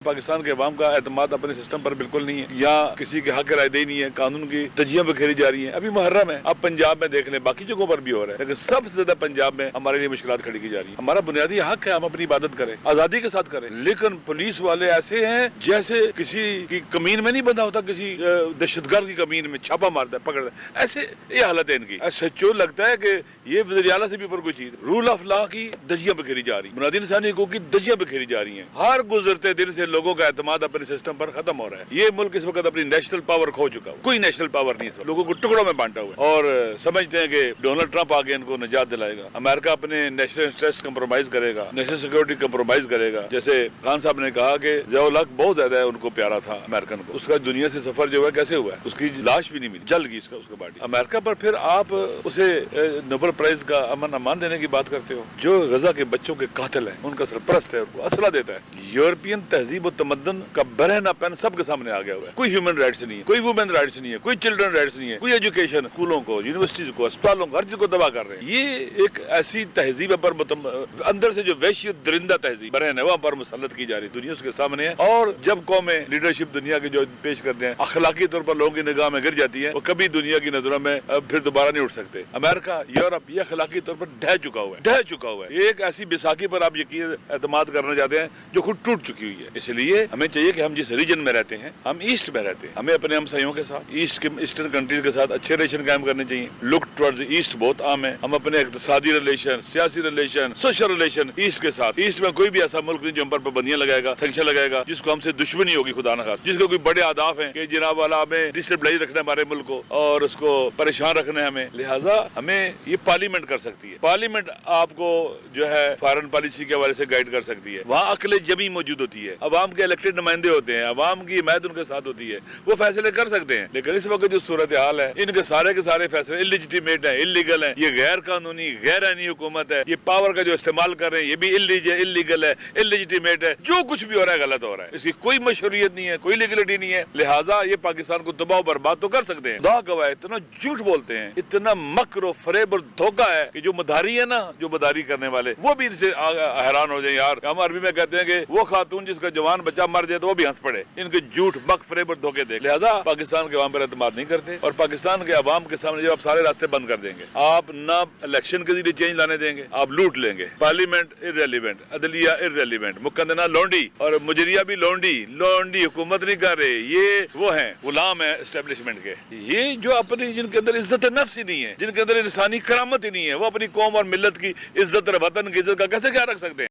پاکستان کے عوام کا اعتماد اپنے سسٹم پر بالکل نہیں ہے، یا کسی کے حق رائے دہی نہیں ہے، قانون کی تجزیہ بکھیری جا رہی ہیں. ابھی محرم ہے، اب پنجاب میں دیکھ لیں، باقی جگہوں پر بھی ہو رہا ہے، لیکن سب سے زیادہ پنجاب میں ہمارے لیے مشکلات کھڑی کی جا رہی ہیں. ہمارا بنیادی حق ہے ہم اپنی عبادت کریں، آزادی کے ساتھ کریں، لیکن پولیس والے ایسے ہیں جیسے کسی کی کمین میں نہیں بندہ ہوتا، کسی دہشت گرد کی کمین میں چھاپا مارتا ہے، پکڑتا ہے. ایسے یہ حالت ہے ان کی. سچو لگتا ہے کہ یہ وزیر اعلیٰ سے بھی اوپر کوئی چیز. رول آف لا کی دجیاں بکھیری جا رہی ہیں، بنیادی انسانی حقوق کی دجیاں بکھیری جا رہی ہیں. ہر گزرتے دن سے لوگوں کا اعتماد اپنے سسٹم پر ختم ہو رہا ہے. یہ ملک اس وقت اپنی نیشنل پاور کھو چکا ہے، کوئی نیشنل پاور نہیں ہے، لوگوں کو ٹکڑوں میں بانٹا ہوا ہے، اور سمجھتے ہیں کہ ڈونلڈ ٹرمپ آگے ان کو نجات دلائے گا، امریکہ اپنے نیشنل انٹرسٹ کمپرومائز کرے گا، نیشنل سیکورٹی کمپرومائز کرے گا. جیسے خان صاحب نے کہا کہ ضیاء الحق بہت زیادہ ان کو پیارا تھا امریکن کو، اس کا دنیا سے سفر جو ہے کیسے ہوا ہے، اس کی لاش بھی نہیں ملی، جل گئی اس کا باڈی. امریکہ پر پھر آپ اسے نوبل پرائز کا امن امان دینے کی بات کرتے ہو، جو غزہ کے بچوں کے قاتل ہیں، ان کا سرپرست ہے، ان کو اسلحہ دیتا ہے. یورپین تہذیب و تمدن کا برہنہ پن سب کے سامنے آ گیا ہوا ہے. کوئی ہیومن رائٹس نہیں ہے، کوئی وومن رائٹس نہیں ہے، کوئی چلڈرن رائٹس نہیں ہے، کوئی ایجوکیشن، اسکولوں کو، یونیورسٹیز کو، اسپتالوں کو، ہر چیز کو تباہ کر رہے ہیں. یہ ایک ایسی تہذیب پر اندر سے جو وحشی درندہ تہذیب برہنہ وہاں پر مسلط کی جا رہی دنیا اس کے سامنے ہے. اور جب قومیں لیڈرشپ دنیا کی جو پیش کرتے ہیں اخلاقی طور پر لوگوں کی نگاہ میں گر جاتی ہے، وہ کبھی دنیا کی نظروں میں پھر دوبارہ نہیں اٹھ سکتے. امریکہ، یورپ یہ اخلاقی طور پر ڈھہ چکا ہوا ہے. یہ ایک ایسی بیساکھی پر آپ یقین اعتماد کرنا چاہتے ہیں جو خود ٹوٹ چکی ہوئی ہے. اس لیے ہمیں چاہیے کہ ہم جس ریجن میں رہتے ہیں، ہم ایسٹ میں رہتے ہیں، ہمیں اپنے ہمسایوں کے ساتھ، ایسٹرن کنٹریز کے ساتھ اچھے ریلیشن قائم کرنے چاہیے. لک ٹورڈز ایسٹ بہت عام ہے. ہم اپنے اقتصادی ریلیشن، سیاسی ریلیشن، سوشل ریلیشن ایسٹ کے ساتھ. ایسٹ میں کوئی بھی ایسا ملک نہیں جو ہم پر پابندیاں لگائے گا، سینکشن لگائے گا، جس کو ہم سے دشمنی ہوگی خدا نہ خواستہ، جس کے کوئی بڑے اہداف ہیں کہ جناب والا ہمیں ڈسٹیبلائز رکھنا ہے ہمارے ملک کو اور اس کو پریشان رکھنا ہے ہمیں. لہٰذا ہمیں یہ پارلیمنٹ کر سکتی ہے. پارلیمنٹ آپ کو جو ہے فارن پالیسی کے حوالے سے گائیڈ کر سکتی ہے. وہاں عقل جمی موجود ہوتی ہے، عوام کے الیکٹڈ نمائندے ہوتے ہیں، عوام کی حمایت ان کے ساتھ ہوتی ہے، وہ فیصلے کر سکتے ہیں. لیکن اس وقت جو صورتحال ہے، ان کے سارے فیصلے انلیجیٹیمیٹ ہیں، انلیگل ہیں، یہ غیر قانونی، غیر آئینی حکومت ہے. یہ پاور کا جو استعمال کر رہے ہیں یہ بھی انلیگل ہے، انلیجیٹیمیٹ ہے. جو کچھ بھی ہو رہا ہے غلط ہو رہا ہے، اس کی کوئی مشروعیت نہیں ہے، کوئی لیگلٹی نہیں ہے. لہٰذا یہ پاکستان کو تباہ و برباد تو کر سکتے ہیں. خدا گواہ اتنا جھوٹ بولتے ہیں، اتنا مکر و فریب اور دھوکہ ہے کہ جو مداری ہے نا، جو مداری کرنے والے وہ بھی ان سے حیران ہو جائیں. یار ہم عربی میں کہتے ہیں کہ وہ خاتون جس کا جوان بچہ مر جائے تو وہ بھی ہنس پڑے. ان کے جھوٹ، مکر، فریب اور دھوکے دیکھ. لہٰذا پاکستان کے عوام پر اعتماد نہیں کرتے، اور پاکستان کے عوام کے سامنے جب آپ سارے راستے بند کر دیں گے، آپ نہ الیکشن کے ذریعے چینج لانے دیں گے، آپ لوٹ لیں گے. پارلیمنٹ ارریلیونٹ، عدلیہ ارریلیونٹ، مقننہ لونڈی اور مجریہ بھی لونڈی حکومت نہیں کر رہے. یہ وہ ہیں غلام ہیں اسٹیبلشمنٹ کے. یہ جو اپنی جن کے اندر عزت نفس ہی نہیں ہے، جن کے اندر انسانی کرامت ہی نہیں ہے، وہ اپنی قوم اور ملت کی عزت اور وطن کی عزت کا کیسے خیال رکھ سکتے ہیں؟